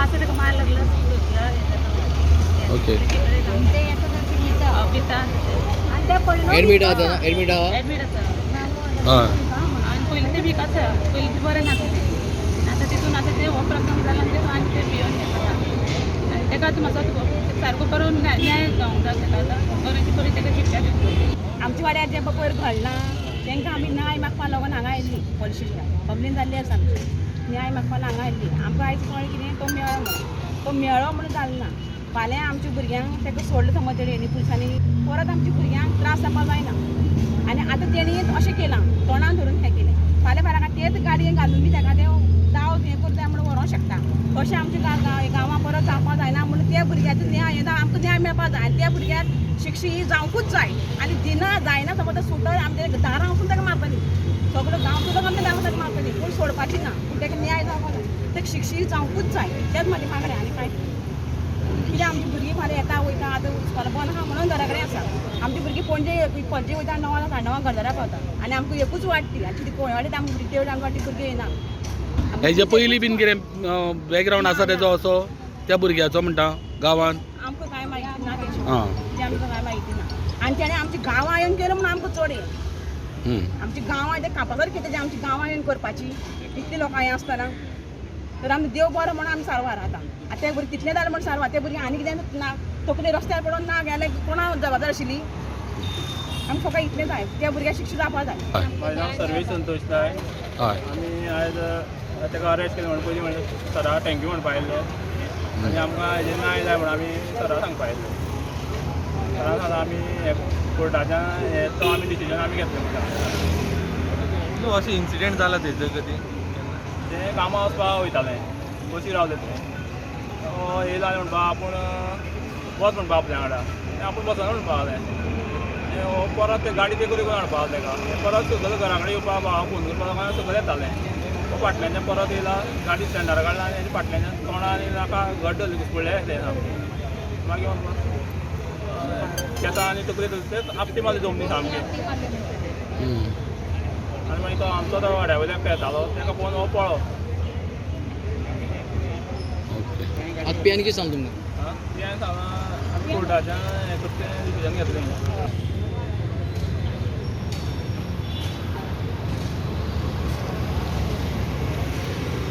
असं ते मार लागलं ओके ऍडमिट आहात ना ऍडमिट आहात हां आणि पहिले ते विकायचं पहिले ते बरं नव्हतं आता तिथून आता ते प्रकरण झालं आणि तिथून आणि ते पिऊन घेतात आणि ते का तुम्हाला सारखं करून न्याय जाऊन जाता बरेची बरी तेका शिकता आमची वाड्यार जे पयर घडलां तांकां आमी न्याय मागपा लागून हांगा आयिल्ली पोलीस स्टेशनार कंप्लेन जाल्ली आसा आमची न्याय मागपा हांगा आयिल्ली आमकां आयज कळ्ळें कितें तो मेळ्ळो म्हणून तो मेळ्ळो म्हणून जालें ना फाल्यां आमच्या भुरग्यांक ताका सोडलें समज तेणी पुलिसांनी परत आमच्या भुरग्यांक त्रास जावपा जायना आनी आतां तेणी अशें केलां तोंडान धरून हें केलें फाल्यां फाल्यां तेच गाडयेन घालून बी ताका ते दाव हें करता म्हणून व्हरोंक शकता अशें आमच्या गांवां परत जावपा जायना म्हणून त्या भुरग्याचो न्याय आमकां न्याय मेळपा जाय आनी त्या भुरग्याक शिक्षा ही जावंकूच जाय आनी दिना जायना समज सुटत आमच्या दारां वचून ताका मारतली सगळो गांव सुद्दां आमच्या दारां ताका मारतली पूण सोडपाची ना पूण ताका न्याय जावपा जाय ताका शिक्षा ही जावंकूच जाय तेच म्हाजी मागणी आनी कांय कित्याक आमची भुरगीं फाल्यां येता वयता आतां स्कॉल बंद आहा म्हणून घरा कडेन आसा आमची भुरगीं पणजे वयता 9 साडे 9 घरदारा पावता आनी आमकां एकूच वाट ती आनी ती कोणवाडीत आमकां भुरगीं तेवढी आमकां ती भुरगीं येना हेजे पयलीं बीन कितें बॅकग्रावंड आसा तेजो असो त्या भुरग्याचो म्हणटा गांवांत आमकां कांय म्हायती ना तेजी हां ती आमकां कांय म्हायती ना आनी तेणें आमची गांवां येवन केलो म्हणून आमकां चड हें आमची गांवां ते कापाकर कितें तें आमची गांवां येवन करपाची इतली लोकां हें आसतना तर आमी देव बरो म्हणून आमी सारवार आतां आतां भुरगीं तितलें जालें म्हणून सारवार ते भुरगीं आनी कितें ना तकली रस्त्यार पडोवन ना गेले कोणा जबाबदार आशिल्ली आमी फकत इतलें जाय त्या भुरग्याक शिक्षा जावपा जाय म्हाजें नांव सर्वेश संतोश नाय हय आमी आयज ताका अरेस्ट केलें म्हणून पयलीं म्हणलें सरा थँक्यू म्हणपा आयिल्ले आनी आमकां हेजें न्याय जाय म्हणून आमी सरा सांगपा आयिल्ले सरान सांगलें आमी हे कोर्टाच्यान हे तो आमी डिसिजन आमी घेतलें म्हणटा अशें इन्सिडेंट जाला तेजो कधी तें कामां वचपाक वयतालें बसीर रावले ते हे जालें म्हणपा आपूण वच म्हणपा आपल्या वांगडा आपूण बसना म्हणपा लागलें परत ते गाडी ते करून हाडपा ताका परत सगळें घरा कडेन येवपा भावाक फोन करपा लागून सगळें येतालें तो फाटल्याच्यान परत येयला गाडी स्टँडार काडला आनी हेजे फाटल्याच्यान तोंडां आनी नाका घट धरलें घुसपळ्ळे तें मागीर शेतां आनी तकले ते आपटी मारली जमनी सामकी आनी मागीर तो आमचो तो वाड्या वयल्यान पेतालो ताका पळोवन हो पळो आतां पियान कितें सांग तुमकां पियान सांगलां आमी कोर्टाच्यान हें करता डिसिजन घेतलें